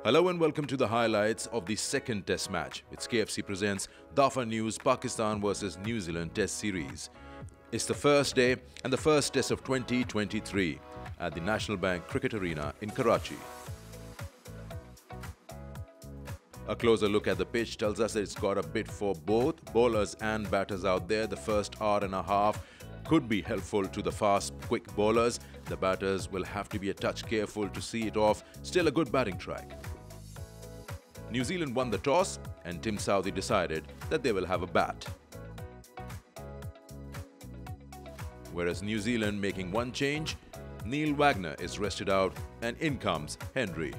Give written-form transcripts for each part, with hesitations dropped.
Hello and welcome to the highlights of the second test match, which KFC presents Dafa News Pakistan vs New Zealand Test Series. It's the first day and the first test of 2023 at the National Bank Cricket Arena in Karachi. A closer look at the pitch tells us that it's got a bit for both bowlers and batters out there. The first hour and a half could be helpful to the fast, quick bowlers. The batters will have to be a touch careful to see it off. Still a good batting track. New Zealand won the toss and Tim Southee decided that they will have a bat. Whereas New Zealand making one change, Neil Wagner is rested out and in comes Henry.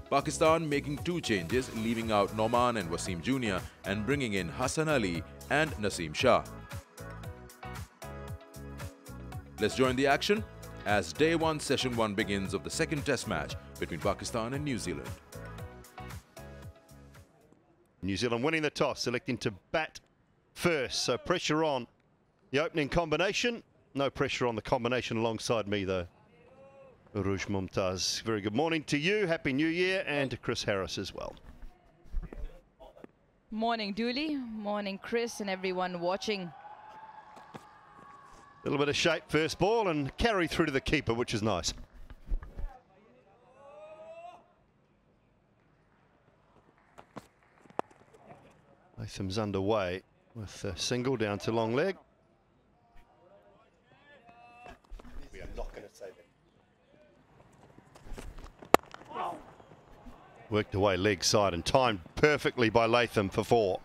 Pakistan making two changes, leaving out Noman and Wasim Jr. and bringing in Hassan Ali and Naseem Shah. Let's join the action as Day 1 Session 1 begins of the second test match between Pakistan and New Zealand. New Zealand winning the toss, electing to bat first, so pressure on the opening combination. No pressure on the combination alongside me though. Uruj Mumtaz, very good morning to you, Happy New Year, and to Chris Harris as well. Morning Dooley, morning Chris and everyone watching. A little bit of shape first ball and carry through to the keeper, which is nice. Latham's underway with a single down to long leg. We are not going to save it. Worked away leg side and timed perfectly by Latham for 4.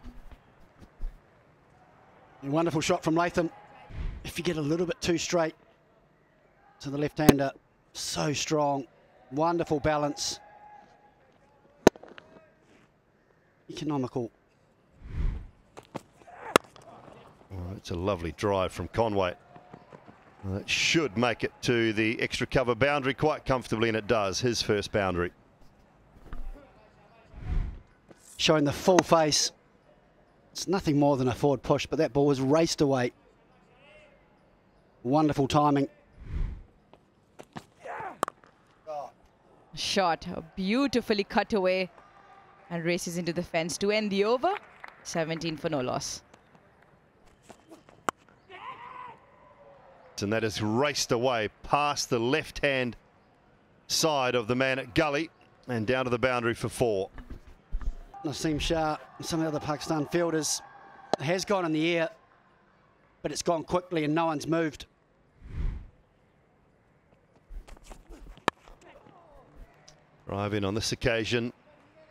Wonderful shot from Latham. If you get a little bit too straight to the left-hander, so strong, wonderful balance, economical. Oh, it's a lovely drive from Conway. Well, that should make it to the extra cover boundary quite comfortably, and it does, his first boundary. Showing the full face. It's nothing more than a forward push, but that ball was raced away. Wonderful timing. Shot beautifully cut away and races into the fence to end the over. 17 for no loss. And that is raced away past the left-hand side of the man at gully and down to the boundary for 4. Naseem Shah and some of the other Pakistan fielders has gone in the air, but it's gone quickly and no one's moved. Drive in on this occasion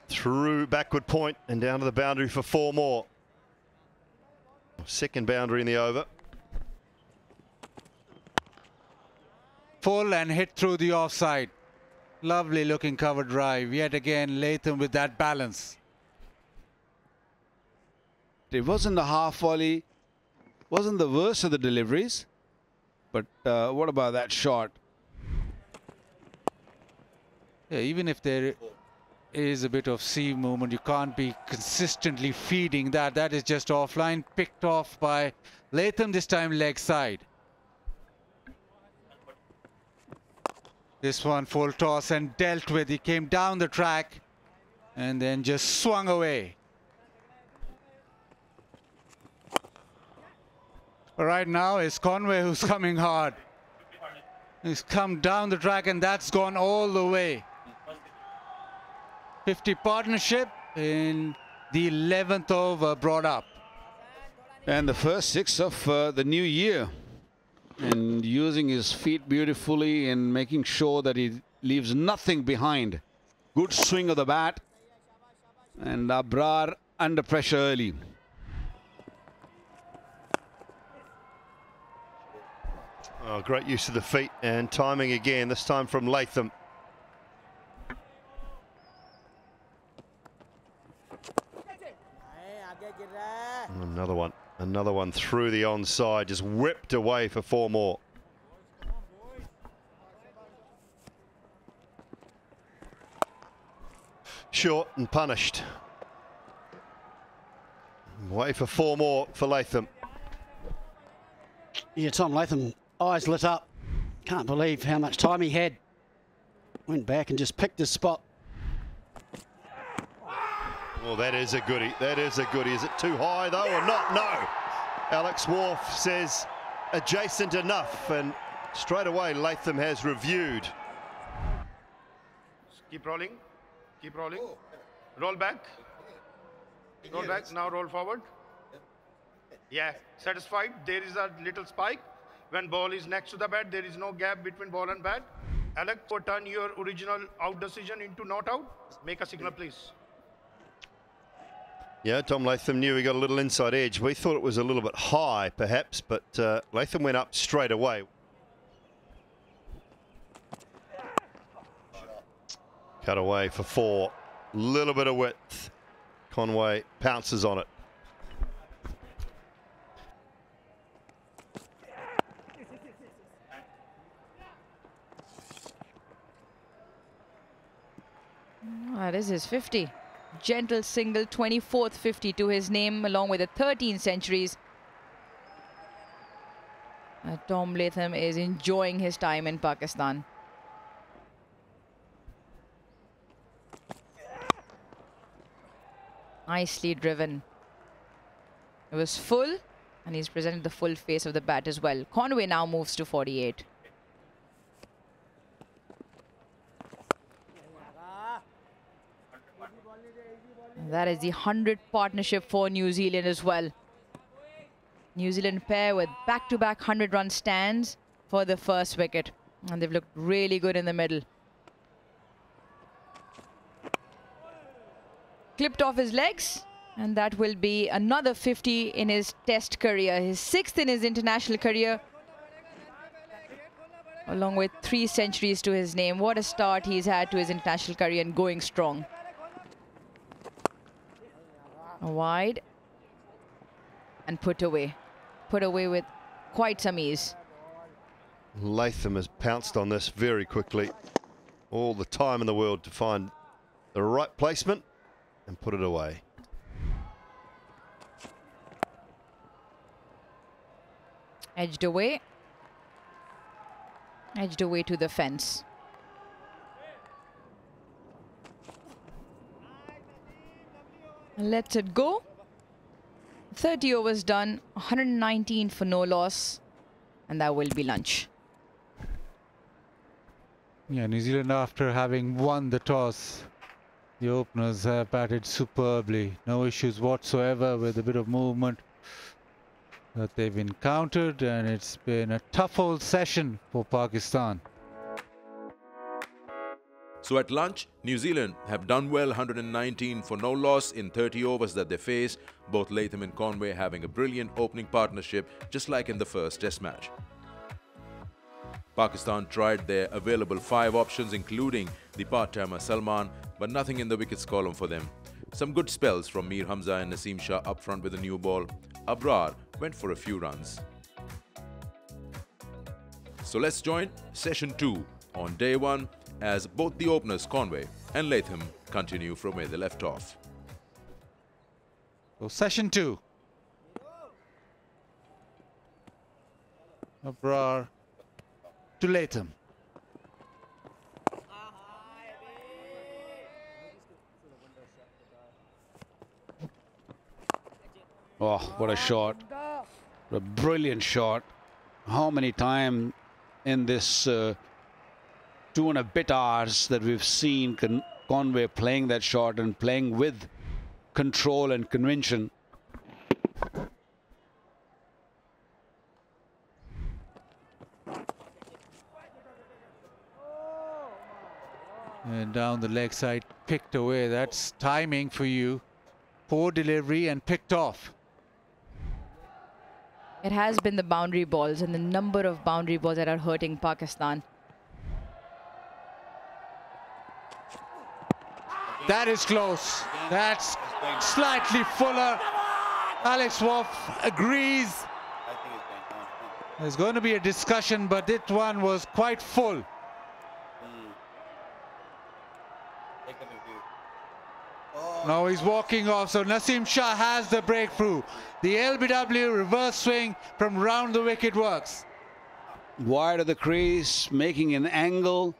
through backward point and down to the boundary for 4 more. Second boundary in the over. Full and hit through the offside. Lovely looking cover drive. Yet again, Latham with that balance. It wasn't a half volley, wasn't the worst of the deliveries, but what about that shot? Yeah, even if there is a bit of seam movement, you can't be consistently feeding that. That is just offline, picked off by Latham, this time leg side. This one full toss and dealt with. He came down the track and then just swung away. Right now it's Conway who's coming hard. He's come down the track and that's gone all the way. 50 partnership in the 11th over brought up. And the first 6 of the new year. And using his feet beautifully and making sure that he leaves nothing behind. Good swing of the bat. And Abrar under pressure early. Oh, great use of the feet and timing again, this time from Latham. Another one through the onside, just whipped away for 4 more. Short and punished. Away for 4 more for Latham. Yeah, Tom Latham, eyes lit up. Can't believe how much time he had. Went back and just picked his spot. Oh, that is a goodie. That is a goodie. Is it too high, though, or not? No. Alex Wharf says adjacent enough, and straight away Latham has reviewed. Keep rolling. Keep rolling. Roll back. Roll back. Now roll forward. Yeah. Satisfied? There is a little spike. When ball is next to the bat, there is no gap between ball and bat. Alex, turn your original out decision into not out. Make a signal, please. Yeah, Tom Latham knew he got a little inside edge. We thought it was a little bit high, perhaps, but Latham went up straight away. Cut away for 4. Little bit of width. Conway pounces on it. That is his 50. Gentle single, 24th 50 to his name, along with the 13 centuries. Tom Latham is enjoying his time in Pakistan. Nicely driven. It was full, and he's presented the full face of the bat as well. Conway now moves to 48. That is the 100 partnership for New Zealand as well. New Zealand pair with back-to-back 100-run stands for the first wicket. And they've looked really good in the middle. Clipped off his legs. And that will be another 50 in his test career. His 6th in his international career. Along with 3 centuries to his name. What a start he's had to his international career and going strong. Wide and put away with quite some ease. Latham has pounced on this very quickly. All the time in the world to find the right placement and put it away. Edged away to the fence. Lets it go. 30 overs done, 119 for no loss, and that will be lunch. Yeah, New Zealand, after having won the toss, the openers have batted superbly. No issues whatsoever with a bit of movement that they've encountered, and it's been a tough old session for Pakistan. So at lunch, New Zealand have done well, 119 for no loss in 30 overs that they face, both Latham and Conway having a brilliant opening partnership just like in the first test match. Pakistan tried their available 5 options including the part-timer Salman, but nothing in the wickets column for them. Some good spells from Mir Hamza and Naseem Shah up front with a new ball. Abrar went for a few runs. So let's join session 2 on day 1 as both the openers Conway and Latham continue from where they left off. So session 2. Abrar to Latham. Oh, what a shot. What a brilliant shot. How many times in this 2 and a bit hours that we've seen Conway playing that shot and playing with control and conviction. And down the leg side, picked away. That's timing for you. Poor delivery and picked off. It has been the boundary balls and the number of boundary balls that are hurting Pakistan. That is close. That's slightly fuller. Alex Wharf agrees. There's going to be a discussion, but that one was quite full. Now he's walking off, so Naseem Shah has the breakthrough. The LBW reverse swing from round the wicket works. Wide of the crease, making an angle,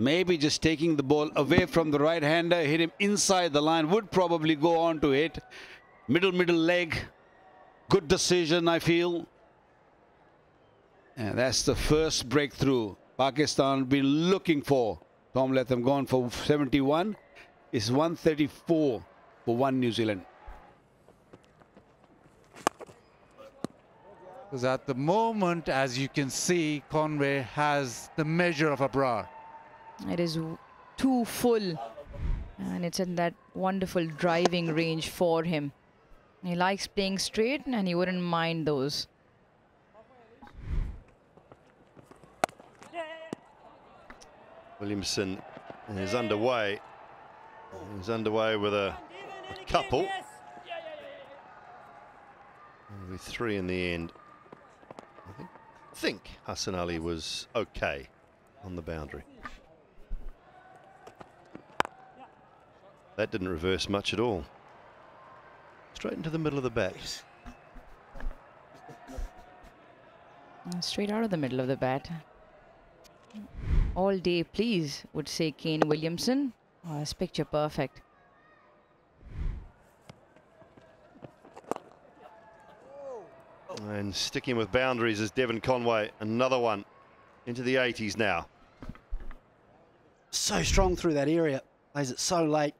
Maybe just taking the ball away from the right-hander, hit him inside the line, would probably go on to hit. Middle leg. Good decision, I feel. And that's the first breakthrough Pakistan been looking for. Tom Latham gone for 71. It's 134 for 1 New Zealand. Because at the moment, as you can see, Conway has the measure of a bra. It is too full, and it's in that wonderful driving range for him. He likes playing straight, and he wouldn't mind those. Williamson is underway. He's underway with a couple. With 3 in the end. I think Hassan Ali was okay on the boundary. That didn't reverse much at all. Straight into the middle of the bat. Straight out of the middle of the bat. All day, please, would say Kane Williamson. Oh, that's picture perfect. And sticking with boundaries is Devon Conway. Another one into the 80s now. So strong through that area. Plays it so late.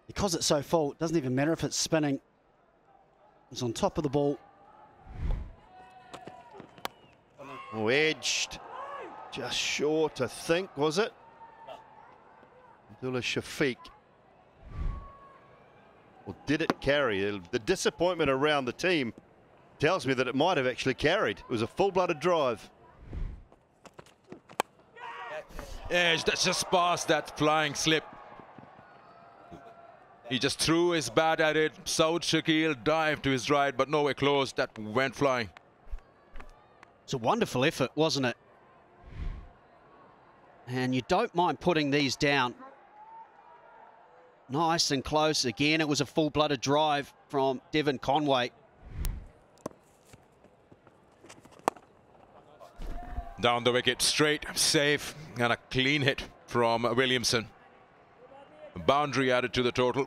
Because it's so full, it doesn't even matter if it's spinning. It's on top of the ball. Oh, edged. Just short, I think, was it? Abdullah Shafiq. Or did it carry? The disappointment around the team tells me that it might have actually carried. It was a full-blooded drive. Edge, that's just past that flying slip. He just threw his bat at it. Saud Shakil dived to his right, but nowhere close. That went flying. It's a wonderful effort, wasn't it? And you don't mind putting these down. Nice and close. Again, it was a full-blooded drive from Devon Conway. Down the wicket, straight, safe, and a clean hit from Williamson. Boundary added to the total.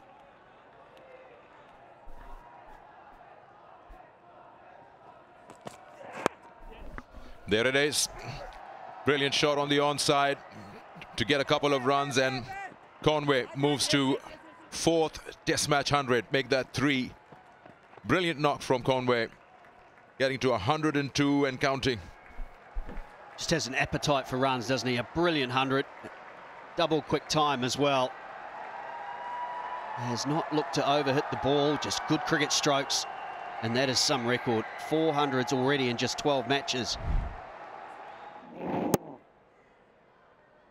There it is. Brilliant shot on the onside to get a couple of runs, and Conway moves to 4th Test match 100, make that 3. Brilliant knock from Conway, getting to 102 and counting. Just has an appetite for runs, doesn't he? A brilliant 100. Double quick time as well. Has not looked to overhit the ball, just good cricket strokes. And that is some record. 400s already in just 12 matches.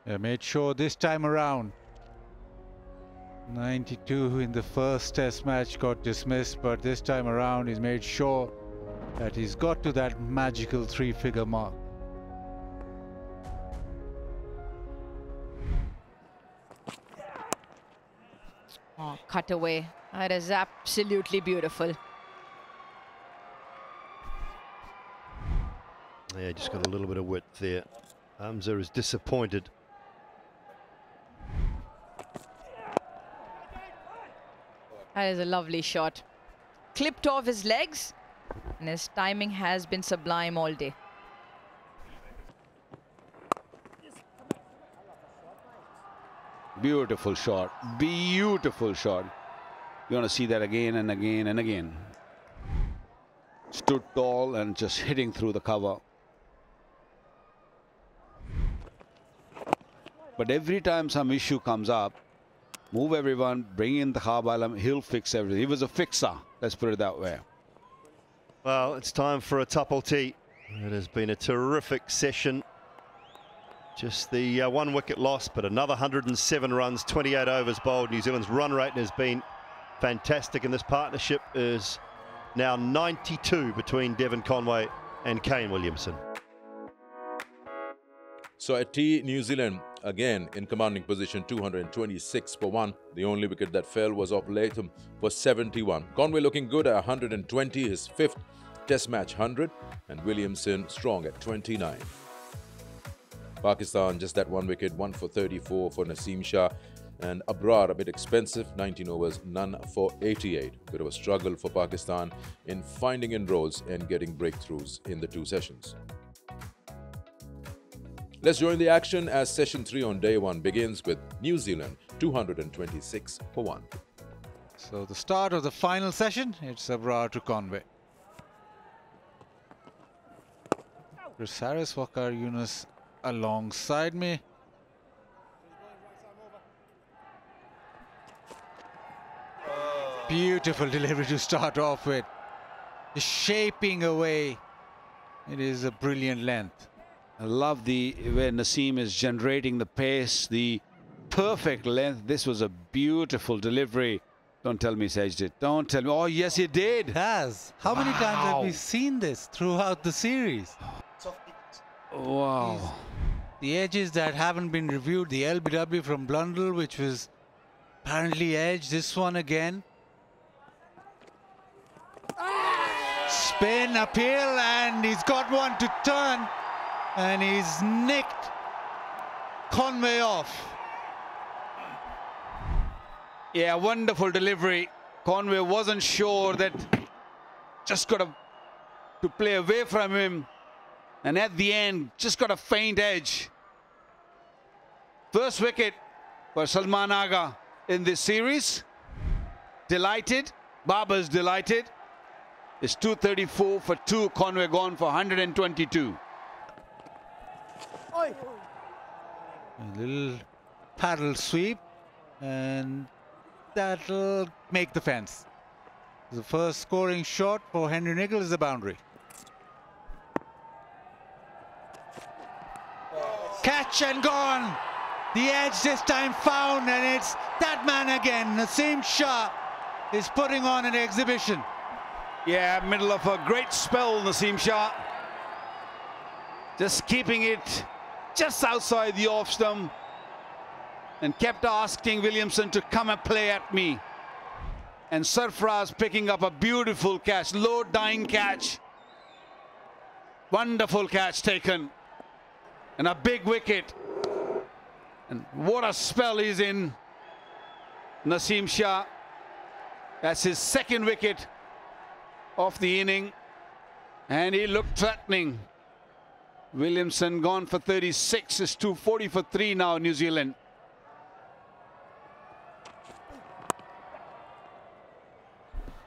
Yeah, made sure this time around. 92 in the first Test match got dismissed, but this time around he's made sure that he's got to that magical 3-figure mark. Oh, cut away. That is absolutely beautiful. Yeah, just got a little bit of width there. Hamza is disappointed. That is a lovely shot. Clipped off his legs, and his timing has been sublime all day. Beautiful shot. Beautiful shot. You want to see that again and again and again. Stood tall and just hitting through the cover. But every time some issue comes up, move everyone, bring in the half alam, he'll fix everything. He was a fixer, let's put it that way. Well, it's time for a tuple tea. It has been a terrific session. Just the 1 wicket loss, but another 107 runs, 28 overs bowled. New Zealand's run rate has been fantastic, and this partnership is now 92 between Devon Conway and Kane Williamson. So at tea, New Zealand again in commanding position, 226 for 1. The only wicket that fell was off Latham for 71. Conway looking good at 120, his 5th Test match 100, and Williamson strong at 29. Pakistan just that 1 wicket, 1 for 34 for Naseem Shah. And Abrar a bit expensive, 19 overs, none for 88. Bit of a struggle for Pakistan in finding inroads and getting breakthroughs in the 2 sessions. Let's join the action as session 3 on day 1 begins with New Zealand 226 for 1. So the start of the final session, it's Abrar to Conway. Chris Harris, Waqar Yunus alongside me. Beautiful delivery to start off with. Just shaping away. It is a brilliant length. I love the where Naseem is generating the pace, the perfect length. This was a beautiful delivery. Don't tell me he's edged it. Don't tell me. Oh, yes, he did. It has. How many times have we seen this throughout the series? Wow. The edges that haven't been reviewed, the LBW from Blundell, which was apparently edged. This one again. Spin, appeal, and he's got one to turn. And he's nicked Conway off. Yeah, wonderful delivery. Conway wasn't sure that, just got to play away from him. And at the end, just got a faint edge. First wicket for Salman Agha in this series. Delighted. Babar's delighted. It's 234 for 2. Conway gone for 122. A little paddle sweep, and that'll make the fence. The first scoring shot for Henry Nicholls is a boundary. Catch and gone. The edge this time found, and it's that man again. Naseem Shah is putting on an exhibition. Yeah, middle of a great spell, Naseem Shah. Just keeping it just outside the off stump and kept asking Williamson to come and play at me. And Sarfraz picking up a beautiful catch, low dying catch. Wonderful catch taken. And a big wicket. And what a spell he's in, Naseem Shah. That's his 2nd wicket of the inning. And he looked threatening. Williamson gone for 36. It's 240 for 3 now, New Zealand.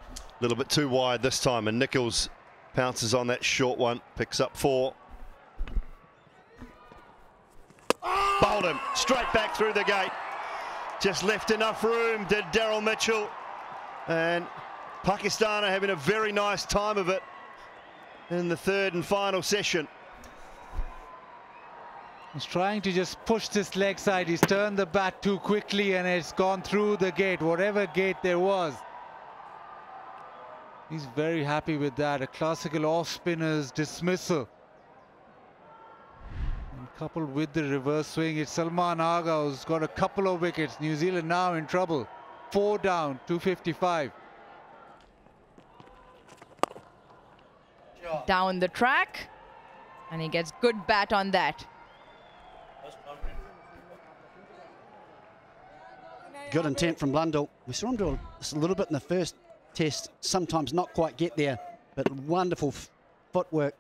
A little bit too wide this time, and Nicholls pounces on that short one, picks up 4. Bowled him straight back through the gate. Just left enough room, did Daryl Mitchell. And Pakistan are having a very nice time of it in the 3rd and final session. He's trying to just push this leg side. He's turned the bat too quickly and it's gone through the gate, whatever gate there was. He's very happy with that. A classical off-spinner's dismissal. And coupled with the reverse swing, it's Salman Agha who's got a couple of wickets. New Zealand now in trouble. 4 down, 255. Down the track. And he gets good bat on that. Good intent from Blundell. We saw him do a little bit in the first test, sometimes not quite get there, but wonderful footwork.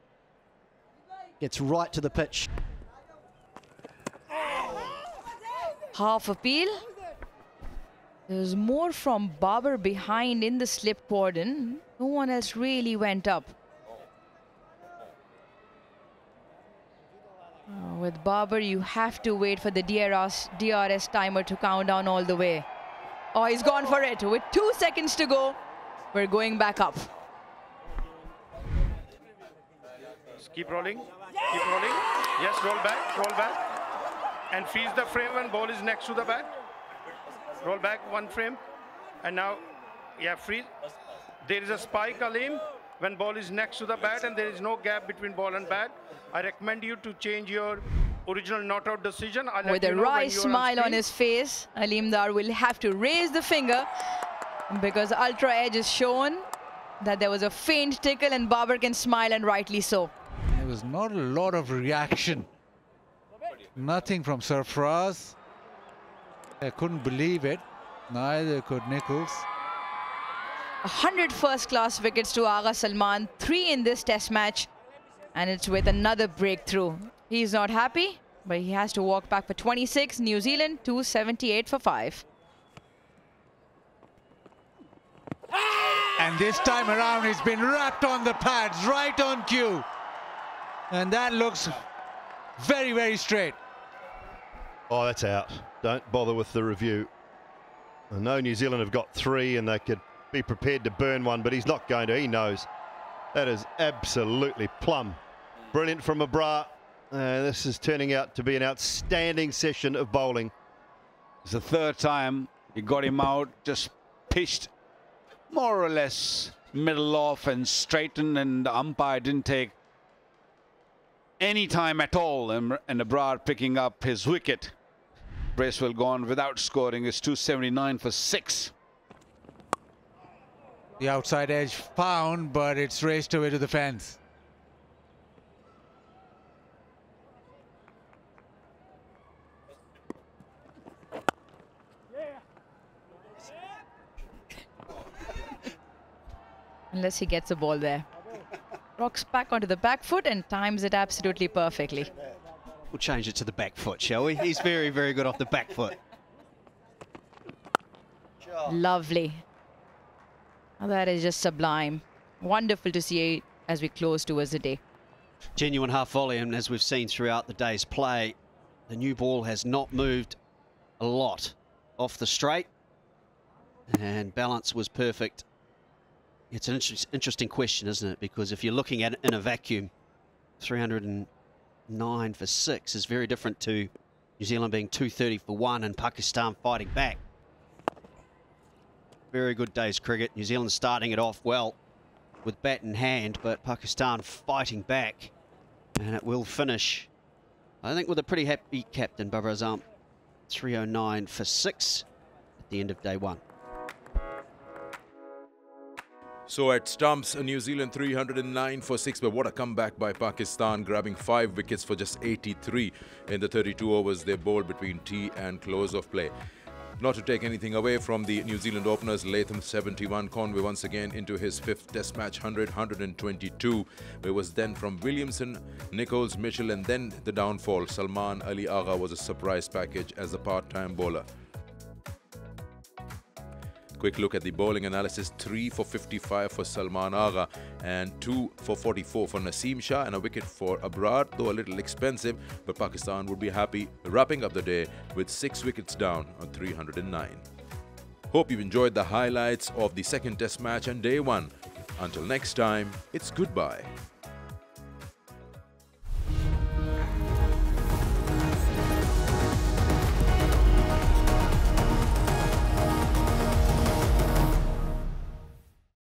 Gets right to the pitch. Half appeal. There's more from Babar behind in the slip cordon. No one else really went up. With Babar, you have to wait for the DRS timer to count down all the way. Oh, he's gone for it. With 2 seconds to go, we're going back up. Just keep rolling. Keep rolling. Yes, roll back. And freeze the frame when ball is next to the bat. Roll back 1 frame. And now, yeah, freeze. There is a spike, Aleem, when ball is next to the bat and there is no gap between ball and bat. I recommend you to change your original not-out decision. With a wry smile on his face, Aleem Dar will have to raise the finger because Ultra Edge is shown that there was a faint tickle and Babar can smile, and rightly so. There was not a lot of reaction Nothing from Sarfraz. I couldn't believe it. Neither could Nichols. 100 first-class wickets to Agha Salman, 3 in this test match, and it's with another breakthrough. He's not happy, but he has to walk back for 26. New Zealand 278 for 5. And this time around, he's been wrapped on the pads, right on cue. And that looks very, very straight. Oh, that's out. Don't bother with the review. I know New Zealand have got 3 and they could be prepared to burn one, but he's not going to. He knows. That is absolutely plumb. Brilliant from Abrar. This is turning out to be an outstanding session of bowling. It's the third time he got him out, just pitched more or less middle off and straightened, and the umpire didn't take any time at all, and Abrar picking up his wicket. Bracewell gone without scoring. It's 279 for 6. The outside edge found, but it's raced away to the fence. Unless he gets the ball there. Rocks back onto the back foot and times it absolutely perfectly. We'll change it to the back foot, shall we? He's very, very good off the back foot. Lovely. Oh, that is just sublime. Wonderful to see as we close towards the day. Genuine half volley, and as we've seen throughout the day's play, the new ball has not moved a lot off the straight, and balance was perfect. It's an interesting question, isn't it? Because if you're looking at it in a vacuum, 309 for 6 is very different to New Zealand being 230 for 1 and Pakistan fighting back. Very good day's cricket. New Zealand starting it off well with bat in hand, but Pakistan fighting back. And it will finish, I think, with a pretty happy captain, Babar Azam. 309 for 6 at the end of day 1. So at stumps, New Zealand 309 for 6, but what a comeback by Pakistan, grabbing 5 wickets for just 83 in the 32 overs they bowled between tea and close of play. Not to take anything away from the New Zealand openers, Latham 71, Conway once again into his 5th test match, 122. It was then from Williamson, Nichols, Mitchell, and then the downfall. Salman Ali Agha was a surprise package as a part-time bowler. Quick look at the bowling analysis. 3 for 55 for Salman Agha and 2 for 44 for Naseem Shah, and a wicket for Abrar, though a little expensive, but Pakistan would be happy wrapping up the day with 6 wickets down on 309. Hope you've enjoyed the highlights of the second test match and day 1. Until next time, it's goodbye.